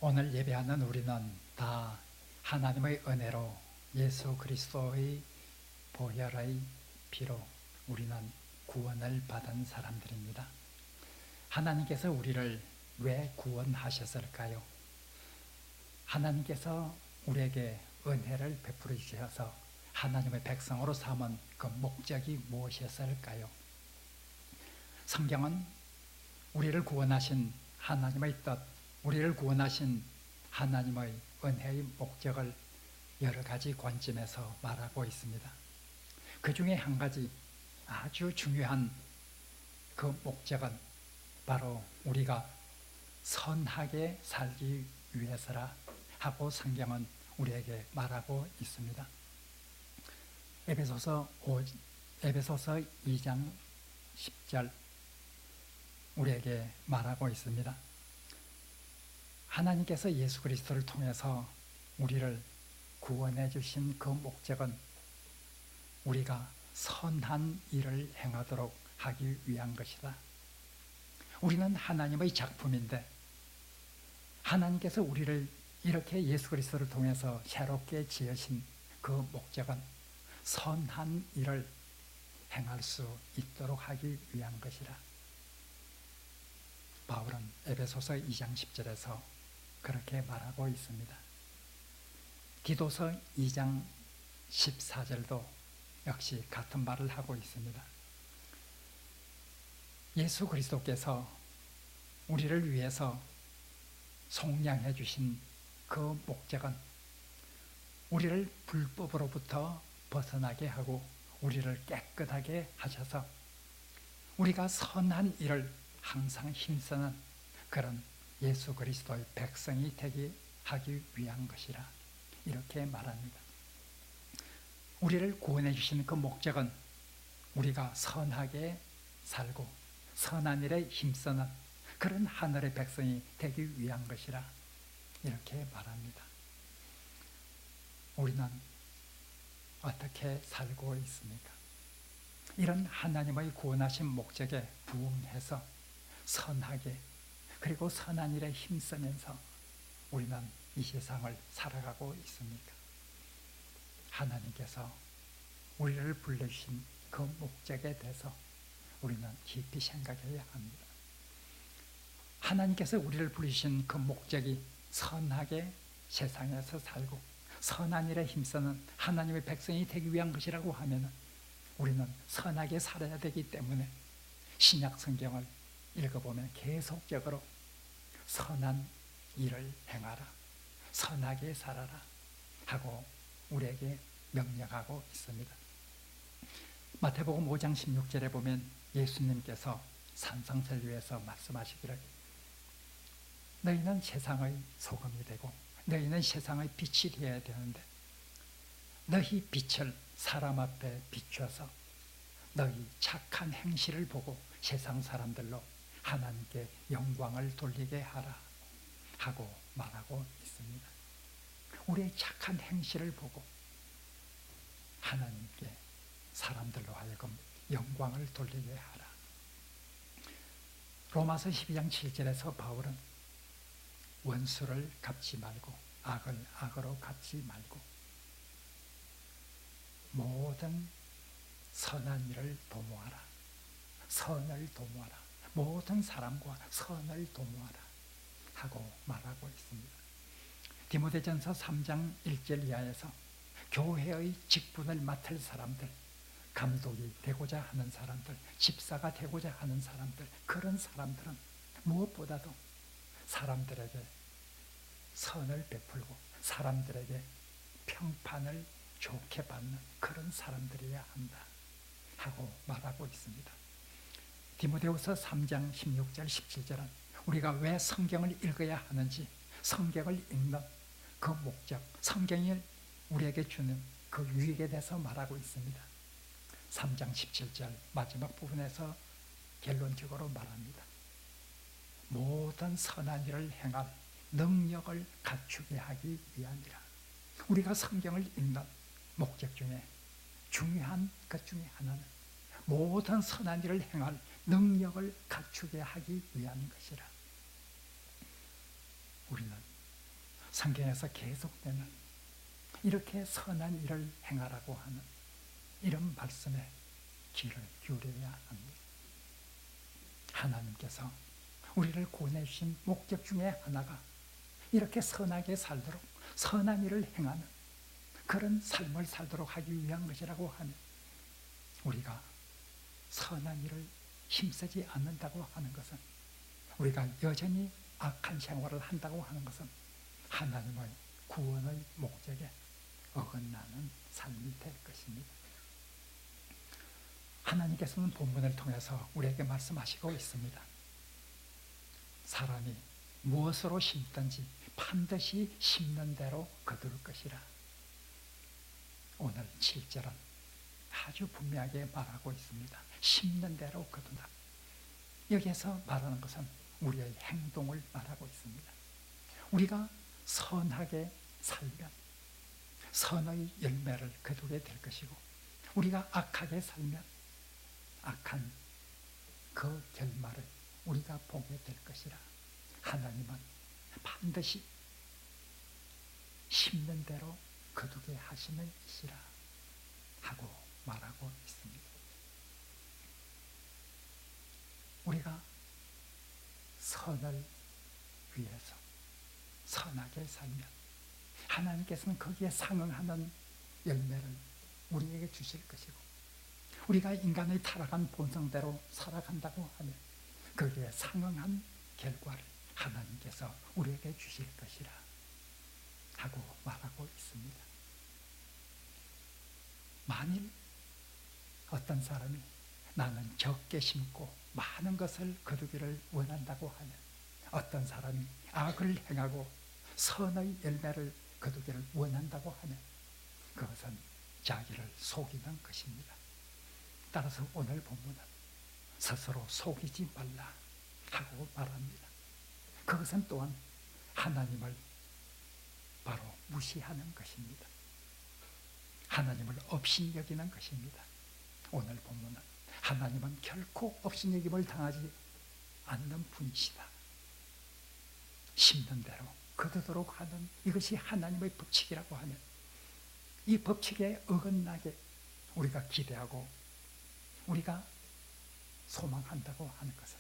오늘 예배하는 우리는 다 하나님의 은혜로 예수 그리스도의 보혈의 피로 우리는 구원을 받은 사람들입니다. 하나님께서 우리를 왜 구원하셨을까요? 하나님께서 우리에게 은혜를 베풀어 주셔서 하나님의 백성으로 삼은 그 목적이 무엇이었을까요? 성경은 우리를 구원하신 하나님의 뜻, 우리를 구원하신 하나님의 은혜의 목적을 여러 가지 관점에서 말하고 있습니다. 그 중에 한 가지 아주 중요한 그 목적은 바로 우리가 선하게 살기 위해서라 하고 성경은 우리에게 말하고 있습니다. 에베소서 2장 10절 우리에게 말하고 있습니다. 하나님께서 예수 그리스도를 통해서 우리를 구원해 주신 그 목적은 우리가 선한 일을 행하도록 하기 위한 것이다. 우리는 하나님의 작품인데 하나님께서 우리를 이렇게 예수 그리스도를 통해서 새롭게 지으신 그 목적은 선한 일을 행할 수 있도록 하기 위한 것이라. 바울은 에베소서 2장 10절에서 그렇게 말하고 있습니다. 디도서 2장 14절도 역시 같은 말을 하고 있습니다. 예수 그리스도께서 우리를 위해서 속량해 주신 그 목적은 우리를 불법으로부터 벗어나게 하고 우리를 깨끗하게 하셔서 우리가 선한 일을 항상 힘쓰는 그런 예수 그리스도의 백성이 되게 하기 위한 것이라 이렇게 말합니다. 우리를 구원해 주신 그 목적은 우리가 선하게 살고 선한 일에 힘쓰는 그런 하늘의 백성이 되기 위한 것이라 이렇게 말합니다. 우리는 어떻게 살고 있습니까? 이런 하나님의 구원하신 목적에 부응해서 선하게 그리고 선한 일에 힘쓰면서 우리는 이 세상을 살아가고 있습니까? 하나님께서 우리를 불러주신 그 목적에 대해서 우리는 깊이 생각해야 합니다. 하나님께서 우리를 부르신 그 목적이 선하게 세상에서 살고 선한 일에 힘쓰는 하나님의 백성이 되기 위한 것이라고 하면 우리는 선하게 살아야 되기 때문에 신약 성경을 읽어보면 계속적으로 선한 일을 행하라, 선하게 살아라 하고 우리에게 명령하고 있습니다. 마태복음 5장 16절에 보면 예수님께서 산상설교에서 말씀하시기를 너희는 세상의 소금이 되고 너희는 세상의 빛이 되어야 되는데 너희 빛을 사람 앞에 비춰서 너희 착한 행실을 보고 세상 사람들로 하나님께 영광을 돌리게 하라 하고 말하고 있습니다. 우리의 착한 행실을 보고 하나님께 사람들로 하여금 영광을 돌리게 하라. 로마서 12장 7절에서 바울은 원수를 갚지 말고 악을 악으로 갚지 말고 모든 선한 일을 도모하라. 선을 도모하라. 모든 사람과 선을 도모하라 하고 말하고 있습니다. 디모데전서 3장 1절 이하에서 교회의 직분을 맡을 사람들, 감독이 되고자 하는 사람들, 집사가 되고자 하는 사람들, 그런 사람들은 무엇보다도 사람들에게 선을 베풀고 사람들에게 평판을 좋게 받는 그런 사람들이어야 한다 하고 말하고 있습니다. 디모데후서 3장 16절 17절은 우리가 왜 성경을 읽어야 하는지 성경을 읽는 그 목적, 성경이 우리에게 주는 그 유익에 대해서 말하고 있습니다. 3장 17절 마지막 부분에서 결론적으로 말합니다. 모든 선한 일을 행할 능력을 갖추게 하기 위함이라. 우리가 성경을 읽는 목적 중에 중요한 것 중에 하나는 모든 선한 일을 행할 능력을 갖추게 하기 위한 것이라. 우리는 성경에서 계속되는 이렇게 선한 일을 행하라고 하는 이런 말씀에 귀를 기울여야 합니다. 하나님께서 우리를 구원해 주신 목적 중에 하나가 이렇게 선하게 살도록 선한 일을 행하는 그런 삶을 살도록 하기 위한 것이라고 하면 우리가 선한 일을 힘쓰지 않는다고 하는 것은 우리가 여전히 악한 생활을 한다고 하는 것은 하나님의 구원의 목적에 어긋나는 삶이 될 것입니다. 하나님께서는 본문을 통해서 우리에게 말씀하시고 있습니다. 사람이 무엇으로 심든지 반드시 심는 대로 거둘 것이라. 오늘 7절은 아주 분명하게 말하고 있습니다. 심는 대로 거둔다. 여기에서 말하는 것은 우리의 행동을 말하고 있습니다. 우리가 선하게 살면 선의 열매를 거두게 될 것이고 우리가 악하게 살면 악한 그 결말을 우리가 보게 될 것이라. 하나님은 반드시 심는 대로 거두게 하시는 이시라 하고 말하고 있습니다. 우리가 선을 위해서 선하게 살면 하나님께서는 거기에 상응하는 열매를 우리에게 주실 것이고 우리가 인간의 타락한 본성대로 살아간다고 하면 거기에 상응한 결과를 하나님께서 우리에게 주실 것이라 하고 말하고 있습니다. 만일 어떤 사람이 나는 적게 심고 많은 것을 거두기를 원한다고 하면 어떤 사람이 악을 행하고 선의 열매를 거두기를 원한다고 하면 그것은 자기를 속이는 것입니다. 따라서 오늘 본문은 스스로 속이지 말라 하고 말합니다. 그것은 또한 하나님을 바로 무시하는 것입니다. 하나님을 업신여기는 것입니다. 오늘 본문은 하나님은 결코 업신여김을 당하지 않는 분이시다. 심는 대로 거두도록 하는 이것이 하나님의 법칙이라고 하면 이 법칙에 어긋나게 우리가 기대하고 우리가 소망한다고 하는 것은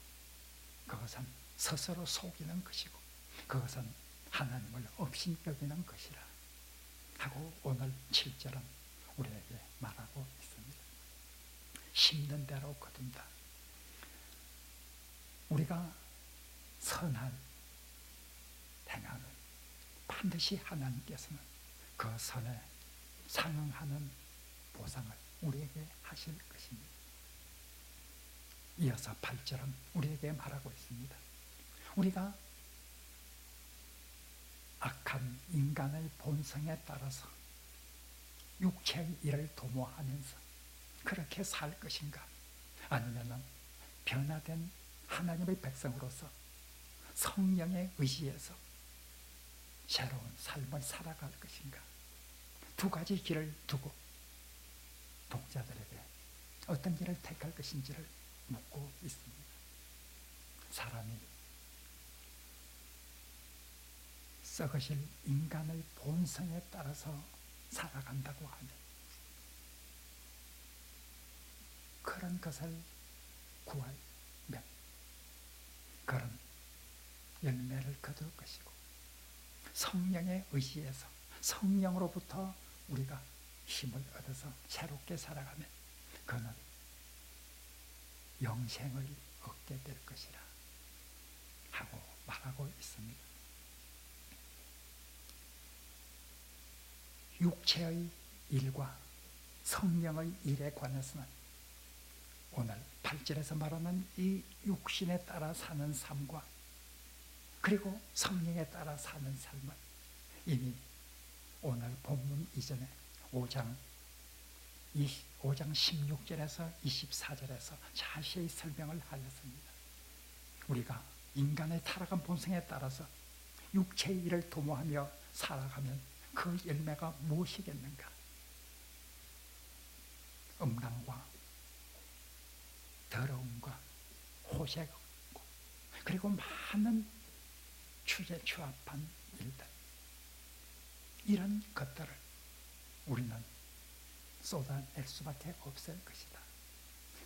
그것은 스스로 속이는 것이고 그것은 하나님을 업신여기는 것이라 하고 오늘 7절은 우리에게 말하고 있습니다. 심는 대로 거둔다. 우리가 선한 행함을 반드시 하나님께서는 그 선에 상응하는 보상을 우리에게 하실 것입니다. 이어서 8절은 우리에게 말하고 있습니다. 우리가 악한 인간의 본성에 따라서 육체의 일을 도모하면서 그렇게 살 것인가 아니면 변화된 하나님의 백성으로서 성령의 의지에서 새로운 삶을 살아갈 것인가. 두 가지 길을 두고 독자들에게 어떤 길을 택할 것인지를 묻고 있습니다. 사람이 썩으실 인간의 본성에 따라서 살아간다고 하면 그런 것을 구하면 그런 열매를 거둘 것이고 성령의 의지에서 성령으로부터 우리가 힘을 얻어서 새롭게 살아가면 그는 영생을 얻게 될 것이라 하고 말하고 있습니다. 육체의 일과 성령의 일에 관해서는 오늘 8절에서 말하는 이 육신에 따라 사는 삶과 그리고 성령에 따라 사는 삶은 이미 오늘 본문 이전에 5장 16절에서 24절에서 자세히 설명을 하였습니다. 우리가 인간의 타락한 본성에 따라서 육체의 일을 도모하며 살아가면 그 열매가 무엇이겠는가? 음란과 더러움과 호색과 그리고 많은 추잡한 일들 이런 것들을 우리는 쏟아낼 수밖에 없을 것이다.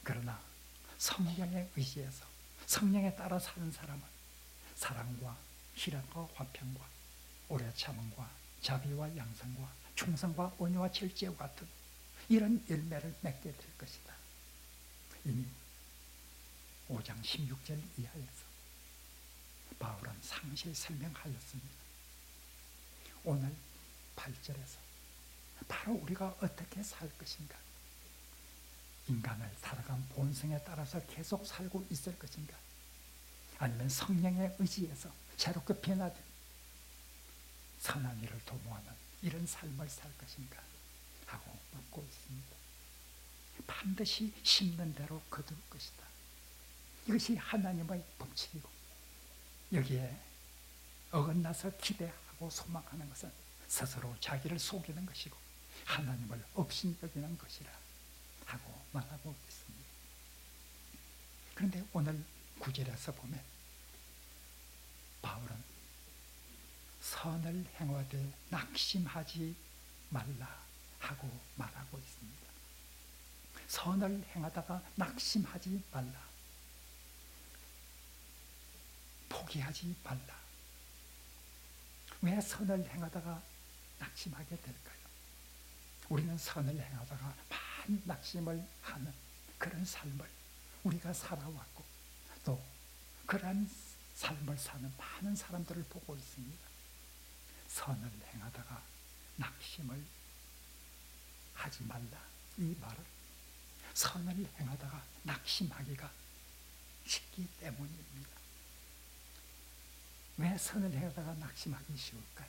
그러나 성령에 의지해서 성령에 따라 사는 사람은 사랑과 희락과 화평과 오래 참음과 자비와 양성과 충성과 온유와 절제와 같은 이런 열매를 맺게 될 것이다. 이미 5장 16절 이하에서 바울은 상세히 설명하였습니다. 오늘 8절에서 바로 우리가 어떻게 살 것인가, 인간을 타락한 본성에 따라서 계속 살고 있을 것인가, 아니면 성령에 의지해서 새롭게 변화된 선한 일을 도모하는 이런 삶을 살 것인가 하고 묻고 있습니다. 반드시 심는 대로 거둘 것이다. 이것이 하나님의 법칙이고, 여기에 어긋나서 기대하고 소망하는 것은 스스로 자기를 속이는 것이고 하나님을 업신여기는 것이라 하고 말하고 있습니다. 그런데 오늘 9절에서 보면 바울은 선을 행하되 낙심하지 말라 하고 말하고 있습니다. 선을 행하다가 낙심하지 말라, 포기하지 말라. 왜 선을 행하다가 낙심하게 될까요? 우리는 선을 행하다가 많이 낙심을 하는 그런 삶을 우리가 살아왔고, 또 그러한 삶을 사는 많은 사람들을 보고 있습니다. 선을 행하다가 낙심을 하지 말라, 이 말은 선을 행하다가 낙심하기가 쉽기 때문입니다. 왜 선을 행하다가 낙심하기 쉬울까요?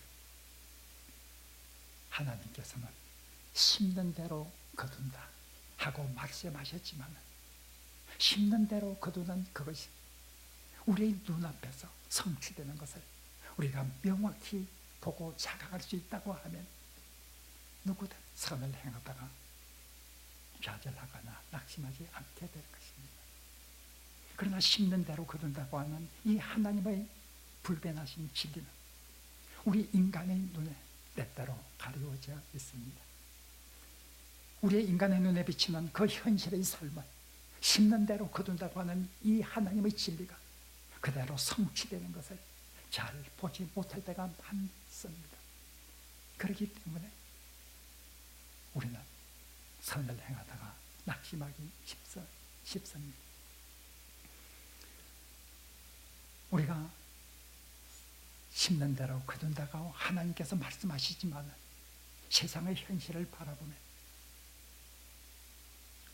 하나님께서는 심는 대로 거둔다 하고 말씀하셨지만, 심는 대로 거두는 그것이 우리의 눈앞에서 성취되는 것을 우리가 명확히 보고 자각할 수 있다고 하면 누구든 선을 행하다가 좌절하거나 낙심하지 않게 될 것입니다. 그러나 심는 대로 거둔다고 하는 이 하나님의 불변하신 진리는 우리 인간의 눈에 때때로 가려워져 있습니다. 우리의 인간의 눈에 비치는 그 현실의 삶은 심는 대로 거둔다고 하는 이 하나님의 진리가 그대로 성취되는 것을 잘 보지 못할 때가 많습니다. 그렇기 때문에 우리는 선을 행하다가 낙심하기 쉽습니다. 우리가 심는 대로 거둔다고 하나님께서 말씀하시지만 세상의 현실을 바라보면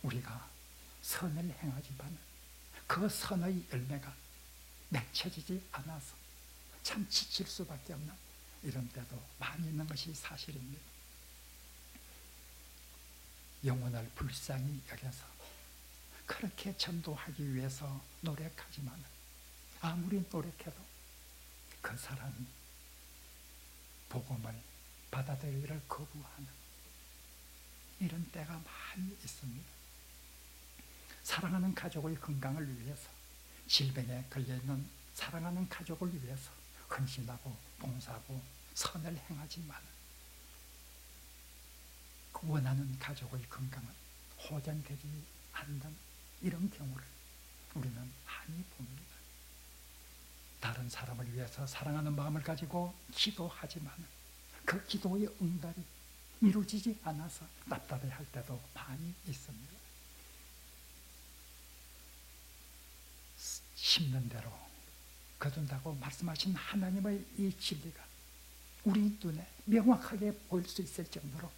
우리가 선을 행하지만 그 선의 열매가 맺혀지지 않아서 참 지칠 수밖에 없는 이런 때도 많이 있는 것이 사실입니다. 영혼을 불쌍히 여겨서 그렇게 전도하기 위해서 노력하지만 아무리 노력해도 그 사람이 복음을 받아들이기를 거부하는 이런 때가 많이 있습니다. 사랑하는 가족의 건강을 위해서, 질병에 걸려있는 사랑하는 가족을 위해서 헌신하고 봉사하고 선을 행하지만 그 원하는 가족의 건강은 호전되지 않는 이런 경우를 우리는 많이 봅니다. 다른 사람을 위해서 사랑하는 마음을 가지고 기도하지만 그 기도의 응답이 이루어지지 않아서 답답해할 때도 많이 있습니다. 심는 대로 거둔다고 말씀하신 하나님의 이 진리가 우리 눈에 명확하게 보일 수 있을 정도로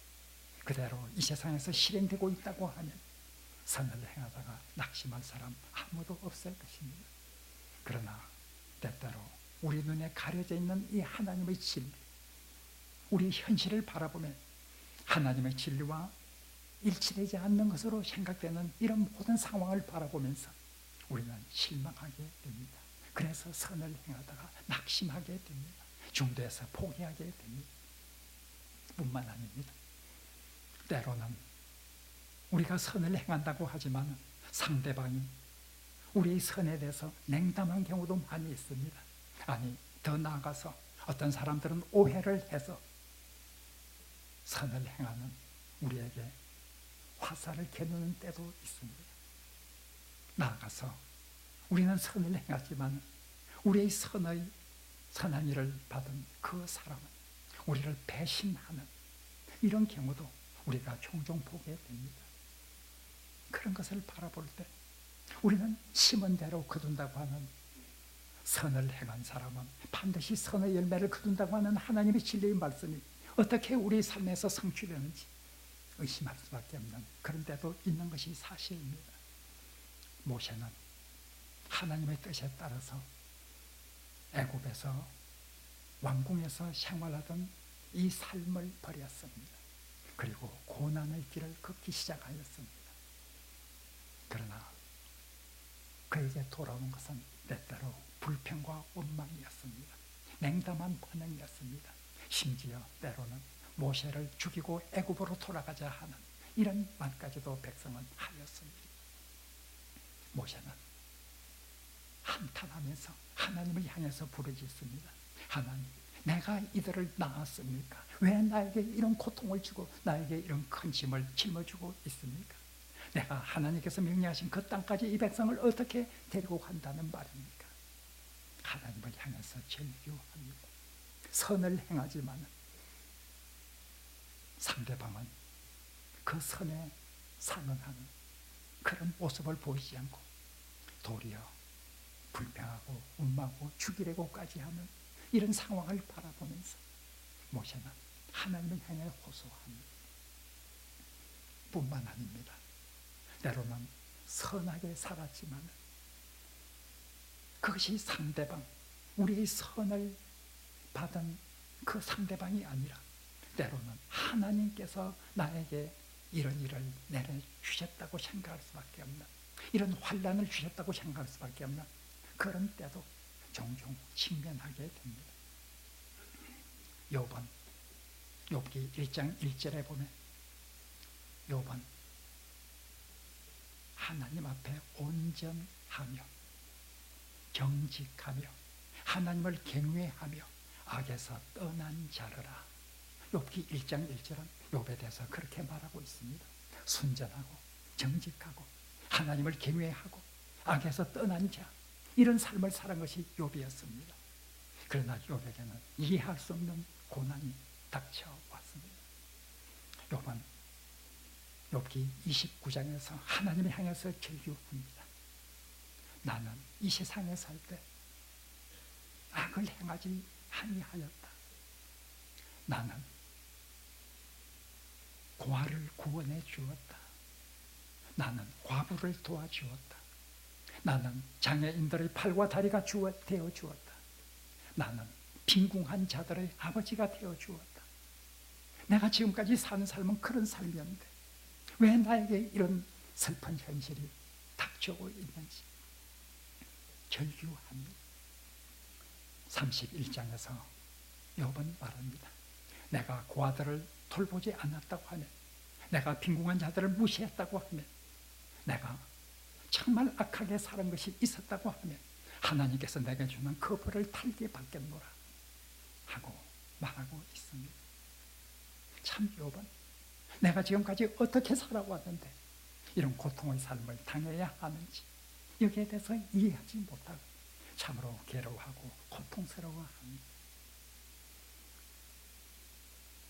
그대로 이 세상에서 실행되고 있다고 하면 선을 행하다가 낙심할 사람 아무도 없을 것입니다. 그러나 때때로 우리 눈에 가려져 있는 이 하나님의 진리, 우리 현실을 바라보면 하나님의 진리와 일치되지 않는 것으로 생각되는 이런 모든 상황을 바라보면서 우리는 실망하게 됩니다. 그래서 선을 행하다가 낙심하게 됩니다. 중도에서 포기하게 됩니다. 뿐만 아닙니다. 때로는 우리가 선을 행한다고 하지만 상대방이 우리의 선에 대해서 냉담한 경우도 많이 있습니다. 아니, 더 나아가서 어떤 사람들은 오해를 해서 선을 행하는 우리에게 화살을 겨누는 때도 있습니다. 나아가서 우리는 선을 행하지만 우리의 선한 일을 받은 그 사람은 우리를 배신하는 이런 경우도 우리가 종종 보게 됩니다. 그런 것을 바라볼 때 우리는 심은 대로 거둔다고 하는 선을 행한 사람은 반드시 선의 열매를 거둔다고 하는 하나님의 진리의 말씀이 어떻게 우리 삶에서 성취되는지 의심할 수밖에 없는 그런 때도 있는 것이 사실입니다. 모세는 하나님의 뜻에 따라서 애굽에서 왕궁에서 생활하던 이 삶을 버렸습니다. 그리고 고난의 길을 걷기 시작하였습니다. 그러나 그에게 돌아온 것은 때때로 불평과 원망이었습니다. 냉담한 반응이었습니다. 심지어 때로는 모세를 죽이고 애굽으로 돌아가자 하는 이런 말까지도 백성은 하였습니다. 모세는 한탄하면서 하나님을 향해서 부르짖습니다. 하나님, 내가 이들을 낳았습니까? 왜 나에게 이런 고통을 주고 나에게 이런 큰 짐을 짊어지고 있습니까? 내가 하나님께서 명령하신 그 땅까지 이 백성을 어떻게 데리고 간다는 말입니까? 하나님을 향해서 절규합니다. 선을 행하지만 상대방은 그 선에 상응하는 그런 모습을 보이지 않고 도리어 불평하고 원망하고 죽이려고까지 하는 이런 상황을 바라보면서 모세는 하나님을 향해 호소합니다. 뿐만 아닙니다. 때로는 선하게 살았지만 그것이 상대방, 우리의 선을 받은 그 상대방이 아니라 때로는 하나님께서 나에게 이런 일을 내려주셨다고 생각할 수밖에 없는, 이런 환난을 주셨다고 생각할 수밖에 없는 그런 때도 종종 직면하게 됩니다. 욥기 1장 1절에 보면 욥은 하나님 앞에 온전하며 정직하며 하나님을 경외하며 악에서 떠난 자르라. 욥기 1장 1절은 욥에 대해서 그렇게 말하고 있습니다. 순전하고 정직하고 하나님을 경외하고 악에서 떠난 자, 이런 삶을 살은 것이 욥이었습니다. 그러나 욥에게는 이해할 수 없는 고난이 닥쳐왔습니다. 욥은 욥기 29장에서 하나님을 향해서 절규합니다. 나는 이 세상에 살 때 악을 행하지 아니하였다. 나는 고아를 구원해 주었다. 나는 과부를 도와주었다. 나는 장애인들의 팔과 다리가 되어 주었다. 나는 빈궁한 자들의 아버지가 되어 주었다. 내가 지금까지 사는 삶은 그런 삶이었는데 왜 나에게 이런 슬픈 현실이 닥쳐오고 있는지 절규합니다. 31장에서 욥은 말합니다. 내가 고아들을 돌보지 않았다고 하면, 내가 빈궁한 자들을 무시했다고 하면, 내가 정말 악하게 사는 것이 있었다고 하면 하나님께서 내게 주는 그 벌을 달게 받겠노라 하고 말하고 있습니다. 참 욥은 내가 지금까지 어떻게 살아왔는데 이런 고통의 삶을 당해야 하는지 여기에 대해서 이해하지 못하고 참으로 괴로워하고 고통스러워합니다.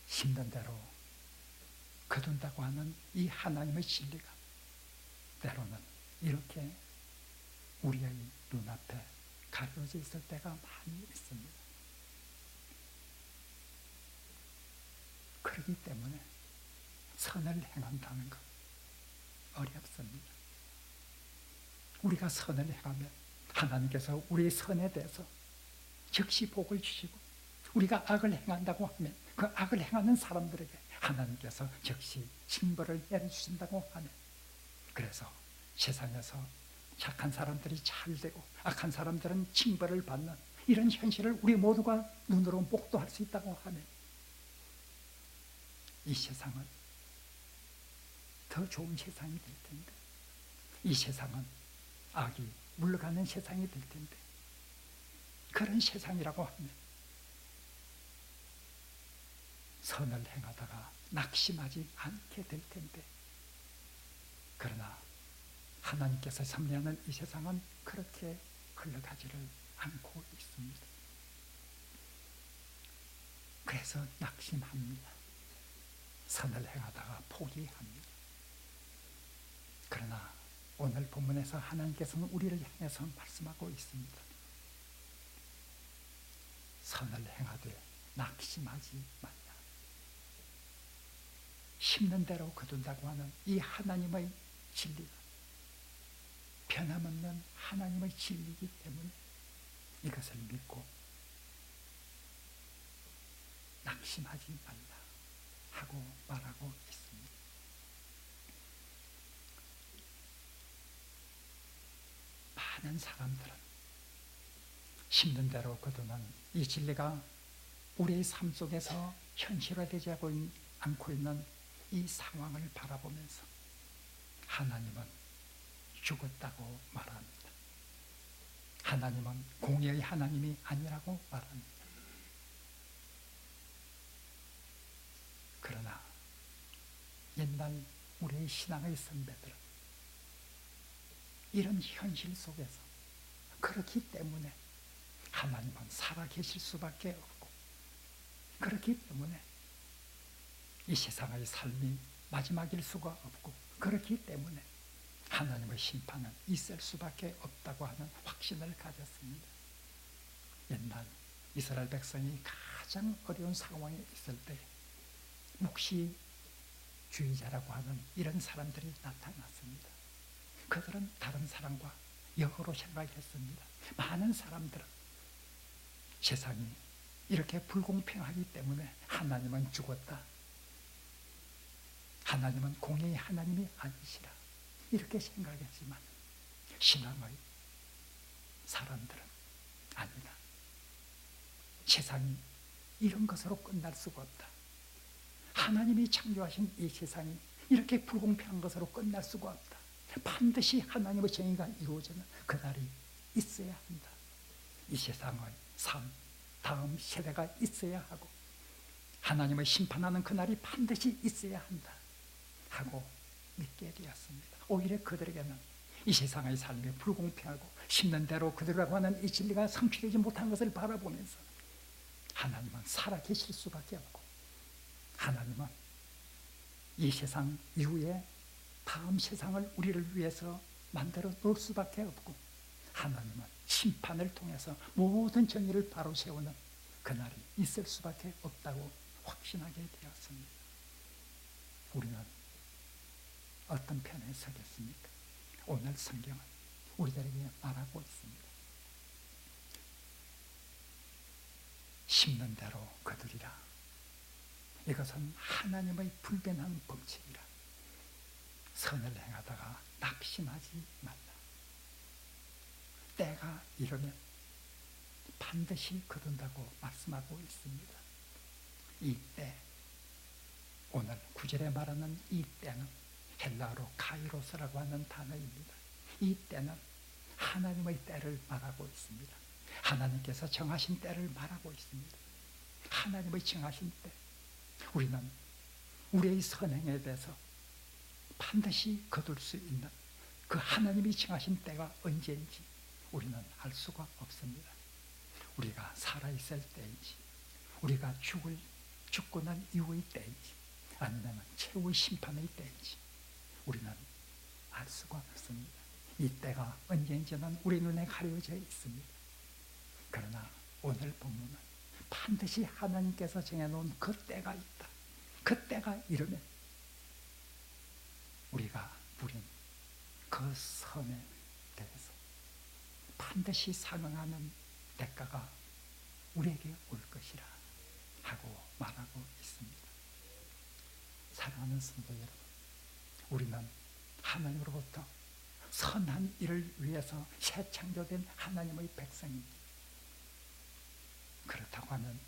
심는 대로 거둔다고 하는 이 하나님의 진리가 때로는 이렇게 우리의 눈앞에 가려져 있을 때가 많이 있습니다. 그렇기 때문에 선을 행한다는 것 어렵습니다. 우리가 선을 행하면 하나님께서 우리의 선에 대해서 즉시 복을 주시고, 우리가 악을 행한다고 하면 그 악을 행하는 사람들에게 하나님께서 즉시 징벌을 내려주신다고 하면, 그래서 세상에서 착한 사람들이 잘 되고 악한 사람들은 징벌을 받는 이런 현실을 우리 모두가 눈으로 목도할 수 있다고 하면 이 세상은 더 좋은 세상이 될 텐데, 이 세상은 악이 물러가는 세상이 될 텐데, 그런 세상이라고 하면 선을 행하다가 낙심하지 않게 될 텐데, 그러나 하나님께서 섭리하는 이 세상은 그렇게 흘러가지를 않고 있습니다. 그래서 낙심합니다. 선을 행하다가 포기합니다. 그러나 오늘 본문에서 하나님께서는 우리를 향해서 말씀하고 있습니다. 선을 행하되 낙심하지 말라. 심는 대로 거둔다고 하는 이 하나님의 진리가 변함없는 하나님의 진리이기 때문에 이것을 믿고 낙심하지 말라 하고 말하고 있습니다. 많은 사람들은 심는 대로 거두는 이 진리가 우리의 삶 속에서 현실화되지 않고 있는 이 상황을 바라보면서 하나님은 죽었다고 말합니다. 하나님은 공의의 하나님이 아니라고 말합니다. 그러나 옛날 우리의 신앙의 선배들은 이런 현실 속에서 그렇기 때문에 하나님은 살아계실 수밖에 없고, 그렇기 때문에 이 세상의 삶이 마지막일 수가 없고, 그렇기 때문에 하나님의 심판은 있을 수밖에 없다고 하는 확신을 가졌습니다. 옛날 이스라엘 백성이 가장 어려운 상황에 있을 때 묵시주의자라고 하는 이런 사람들이 나타났습니다. 그들은 다른 사람과 역으로 생각했습니다. 많은 사람들은 세상이 이렇게 불공평하기 때문에 하나님은 죽었다, 하나님은 공의의 하나님이 아니시라, 이렇게 생각했지만 신앙의 사람들은 아니다, 세상이 이런 것으로 끝날 수가 없다, 하나님이 창조하신 이 세상이 이렇게 불공평한 것으로 끝날 수가 없다, 반드시 하나님의 정의가 이루어지는 그날이 있어야 한다, 이 세상의 다음 세대가 있어야 하고 하나님의 심판하는 그날이 반드시 있어야 한다 하고 믿게 되었습니다. 오히려 그들에게는 이 세상의 삶이 불공평하고 심는 대로 그들이라고 하는 이 진리가 성취되지 못한 것을 바라보면서 하나님은 살아계실 수밖에 없고, 하나님은 이 세상 이후에 다음 세상을 우리를 위해서 만들어 놓을 수밖에 없고, 하나님은 심판을 통해서 모든 정의를 바로 세우는 그날이 있을 수밖에 없다고 확신하게 되었습니다. 우리는 어떤 편에 서겠습니까? 오늘 성경은 우리들에게 말하고 있습니다. 심는 대로 거두리라. 이것은 하나님의 불변한 법칙이라. 선을 행하다가 낙심하지 말라. 때가 이르면 반드시 거둔다고 말씀하고 있습니다. 이 때, 오늘 9절에 말하는 이 때는 헬라어로 카이로스라고 하는 단어입니다. 이 때는 하나님의 때를 말하고 있습니다. 하나님께서 정하신 때를 말하고 있습니다. 하나님의 정하신 때, 우리는 우리의 선행에 대해서 반드시 거둘 수 있는 그 하나님이 정하신 때가 언제인지 우리는 알 수가 없습니다. 우리가 살아있을 때인지, 우리가 죽고 난 이후의 때인지, 아니면 최후의 심판의 때인지 우리는 알 수가 없습니다. 이 때가 언제인지는 우리 눈에 가려져 있습니다. 그러나 오늘 본문은 반드시 하나님께서 정해놓은 그 때가 있다. 그 때가 이르면 우리가 부린 그 선에 대해서 반드시 상응하는 대가가 우리에게 올 것이라 하고 말하고 있습니다. 사랑하는 성도 여러분, 우리는 하나님으로부터 선한 일을 위해서 새 창조된 하나님의 백성입니다. 그렇다고 하면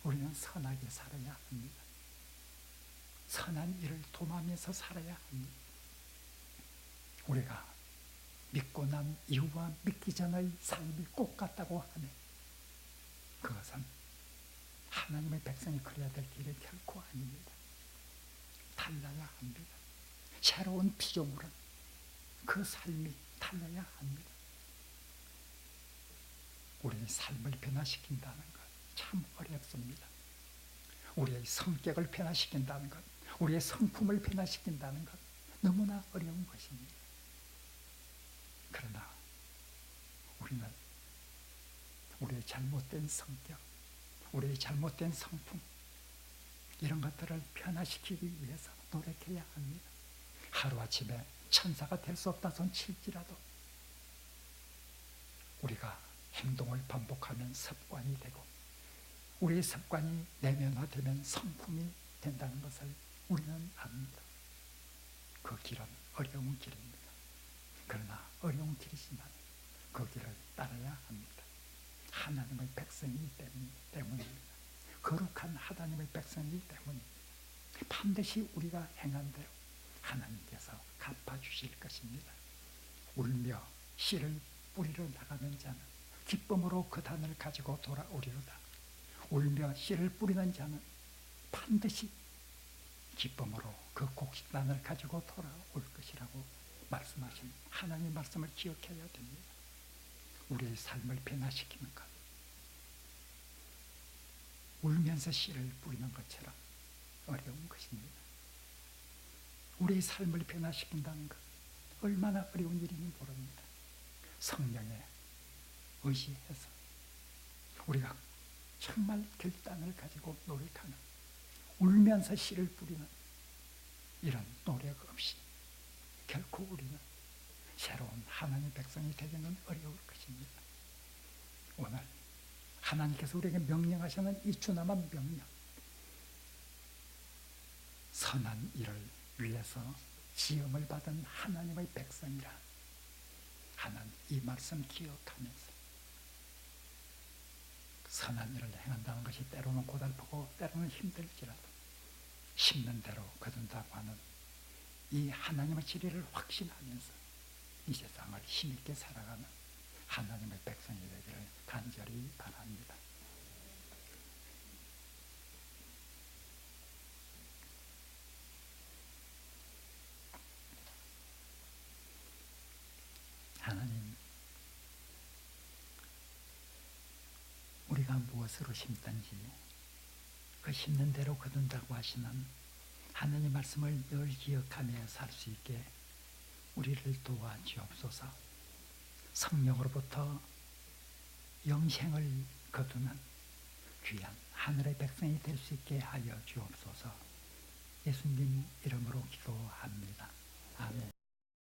우리는 선하게 살아야 합니다. 선한 일을 도모하면서 살아야 합니다. 우리가 믿고 난 이후와 믿기 전의 삶이 똑같다고 하면 그것은 하나님의 백성이 걸어야 될 길이 결코 아닙니다. 달라야 합니다. 새로운 피조물은 그 삶이 달라야 합니다. 우리의 삶을 변화시킨다는 것 참 어렵습니다. 우리의 성격을 변화시킨다는 것, 우리의 성품을 변화시킨다는 것 너무나 어려운 것입니다. 그러나 우리는 우리의 잘못된 성격, 우리의 잘못된 성품 이런 것들을 변화시키기 위해서 노력해야 합니다. 하루아침에 천사가 될 수 없다 손 칠지라도 우리가 행동을 반복하면 습관이 되고 우리의 습관이 내면화되면 성품이 된다는 것을 우리는 압니다. 그 길은 어려운 길입니다. 그러나 어려운 길이지만 그 길을 따라야 합니다. 하나님의 백성이기 때문입니다. 거룩한 하나님의 백성이기 때문입니다. 반드시 우리가 행한 대로 하나님께서 갚아주실 것입니다. 울며 씨를 뿌리러 나가는 자는 기쁨으로 그 단을 가지고 돌아오리로다. 울며 씨를 뿌리는 자는 반드시 기쁨으로 그 곡식단을 가지고 돌아올 것이라고 말씀하신 하나님 말씀을 기억해야 됩니다. 우리의 삶을 변화시키는 것, 울면서 씨를 뿌리는 것처럼 어려운 것입니다. 우리의 삶을 변화시킨다는 것 얼마나 어려운 일인지 모릅니다. 성령에 의지해서 우리가 정말 결단을 가지고 노력하는, 울면서 씨를 뿌리는 이런 노력 없이 결코 우리는 새로운 하나님의 백성이 되기는 어려울 것입니다. 오늘 하나님께서 우리에게 명령하시는 이 주남한 명령, 선한 일을 위해서 지음을 받은 하나님의 백성이라 하는 이 말씀 기억하면서 선한 일을 행한다는 것이 때로는 고달프고 때로는 힘들지라도 심는 대로 거둔다고 하는 이 하나님의 진리를 확신하면서 이 세상을 힘있게 살아가는 하나님의 백성이 되기를 간절히 바랍니다. 하나님, 우리가 무엇으로 심든지 그 심는 대로 거둔다고 하시는 하나님 말씀을 늘 기억하며 살 수 있게 우리를 도와주옵소서. 성령으로부터 영생을 거두는 귀한 하늘의 백성이 될 수 있게 하여 주옵소서. 예수님 이름으로 기도